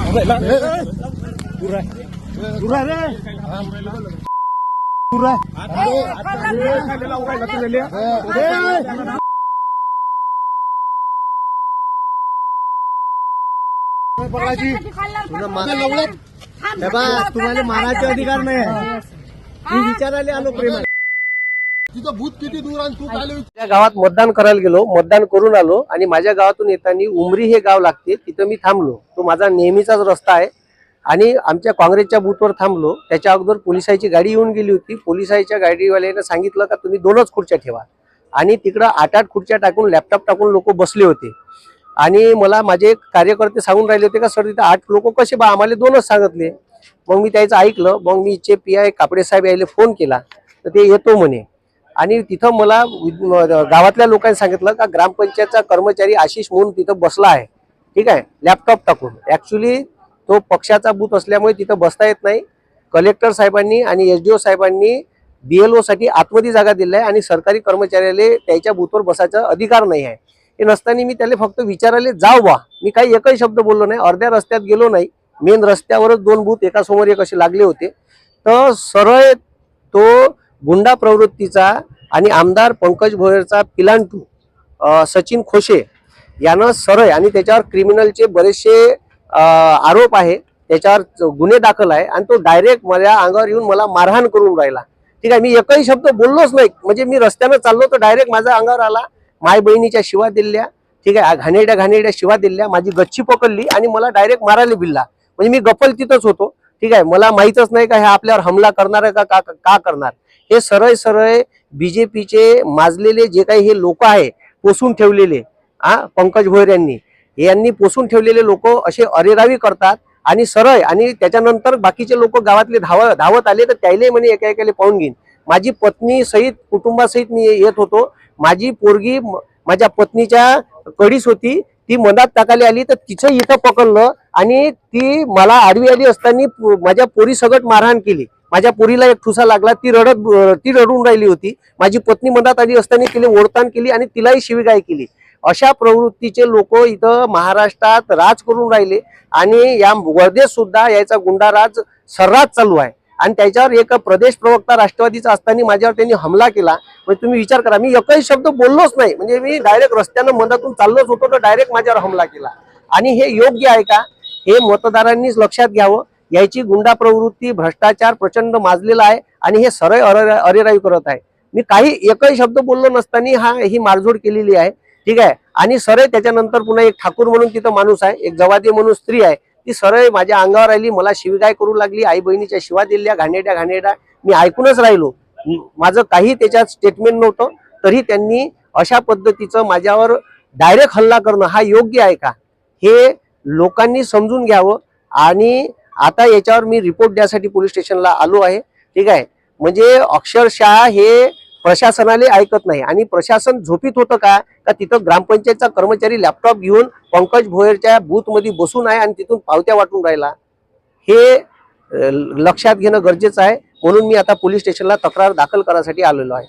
तुम्हाला मारायचे अधिकार नाही आहे. मी विचारायला आलो प्रेमाने. तिथं भूत किती दूर आणि तू काय. त्या गावात मतदान करायला गेलो, मतदान करून आलो आणि माझ्या गावातून येताना उमरी हे गाव लागते, तिथं मी थांबलो. तो माझा नेहमीचाच रस्ता आहे आणि आमच्या काँग्रेसच्या बूथवर थांबलो. त्याच्या अगोदर पोलिसांची गाडी येऊन गेली होती. पोलिसांच्या गाडीवाल्याने सांगितलं का तुम्ही 2च खुर्च्या ठेवा आणि तिकडं 8-8 खुर्च्या टाकून लॅपटॉप टाकून लोक बसले होते. आणि मला माझे कार्यकर्ते सांगून राहिले होते का सर तिथं 8 लोक कसे बा, आम्हाला 2च सांगितले. मग मी त्याचं ऐकलं. मग मी इथे PI कापडे साहेब यायला फोन केला तर ते येतो म्हणे. आणि तिथं मला गावातल्या लोकांनी सांगितलं का ग्रामपंचायतचा कर्मचारी आशिष म्हणून तिथं बसला आहे, ठीक आहे, लॅपटॉप टाकून. ऍक्च्युली तो पक्षाचा बूथ असल्यामुळे तिथं बसता येत नाही. कलेक्टर साहेबांनी आणि SDO साहेबांनी BLO साठी आतमध्ये जागा दिली आहे आणि सरकारी कर्मचाऱ्याला त्याच्या बूथवर बसायचा अधिकार नाही आहे. हे नसताना मी त्याला फक्त विचारायला जाऊ बा, मी काही एकही शब्द बोललो नाही. अर्ध्या रस्त्यात गेलो नाही, मेन रस्त्यावरच 2 बूथ एकासमोर एक असे लागले होते. तर सरळ तो गुंडा प्रवृत्तीचा आणि आमदार पंकज भोयरचा पिलांटू सचिन खोशे यानं सरळ आणि त्याच्यावर क्रिमिनलचे बरेचसे आरोप आहे, त्याच्यावर गुन्हे दाखल आहे आणि तो डायरेक्ट माझ्या अंगावर येऊन मला मारहाण करून राहिला. ठीक आहे, मी एकही शब्द बोललोच नाही. म्हणजे मी रस्त्यानं चाललो तर डायरेक्ट माझ्या अंगावर आला. माय बहिणीच्या शिवा दिल्या, ठीक आहे, घाणेरड्या शिवा दिल्या, माझी गच्ची पकडली आणि मला डायरेक्ट मारायला बिल्ला. म्हणजे मी गप्पल तिथंच होतो. ठीक आहे, मला माहीतच नाही का हे आपल्यावर हमला करणार आहे का करणार. हे सरळ BJPचे माजलेले जे काही हे लोक आहे, पोसून ठेवलेले पंकज भोयर यांनी पोसून ठेवलेले लोक असे अरेरावी करतात आणि सरळ. आणि त्याच्यानंतर बाकीचे लोक गावातले धावत आले तर त्याला म्हणे एका पाहून घेईन. माझी पत्नी सहित कुटुंबासहित मी येत होतो. माझी पोरगी माझ्या पत्नीच्या कडीस होती, ती मनात टाकायला आली तर तिचं इथं पकडलं आणि ती मला आडवी आली असताना माझ्या पोरी सगळं मारहाण केली. माझ्या पोरीला एक ठुसा लागला, ती रडून राहिली होती. माझी पत्नी मनात आली असताना तिला ओढताण केली आणि तिलाही शिवीगाळ केली. अशा प्रवृत्तीचे लोक इथं महाराष्ट्रात राज करून राहिले आणि या वर्धेत सुद्धा याचा गुंडाराज सर्रास चालू आहे. आणि त्याच्यावर एक प्रदेश प्रवक्ता राष्ट्रवादीचा असताना माझ्यावर त्यांनी हमला केला. म्हणजे तुम्ही विचार करा, मी एकही शब्द बोललोच नाही. म्हणजे मी डायरेक्ट रस्त्यानं मधातून चाललोच होतो तर डायरेक्ट माझ्यावर हमला केला. आणि हे योग्य आहे का, हे मतदारांनीच लक्षात घ्यावं. याची गुंडा प्रवृत्ती, भ्रष्टाचार प्रचंड माजलेला आहे आणि हे सरळ अरेरावी करत आहे. मी काही एकही शब्द बोललो नसताना ही मारझोड केलेली आहे, ठीक आहे. आणि सरळ त्याच्यानंतर पुन्हा एक ठाकूर म्हणून तिथं माणूस आहे, एक जवादी म्हणून स्त्री आहे, ती सरळ माझ्या अंगावर आली, मला शिवीगाळ करू लागली, आई बहिणीच्या शिवा दिल्या, घाणेरड्या. मी ऐकूनच राहिलो, माझं काही त्याच्यात स्टेटमेंट नव्हतं. तरी त्यांनी अशा पद्धतीचं माझ्यावर डायरेक्ट हल्ला करणं हा योग्य आहे का, हे लोकांनी समजून घ्यावं. आणि आता याच्यावर मी रिपोर्ट द्यासाठी पोलीस स्टेशनला आलो आहे, ठीक आहे. म्हणजे अक्षरशः हे प्रशासनाला ऐकत नाही. आणि प्रशासन झोपीत होतं का तिथं ग्रामपंचायतचा कर्मचारी लॅपटॉप घेऊन पंकज भोयरच्या बूथ मध्ये बसून आहे आणि तिथून पावत्या वाटून राहिला, हे लक्षात घेणं गरजेचं आहे. म्हणून मी आता पोलीस स्टेशनला तक्रार दाखल करण्यासाठी आलेलो आहे.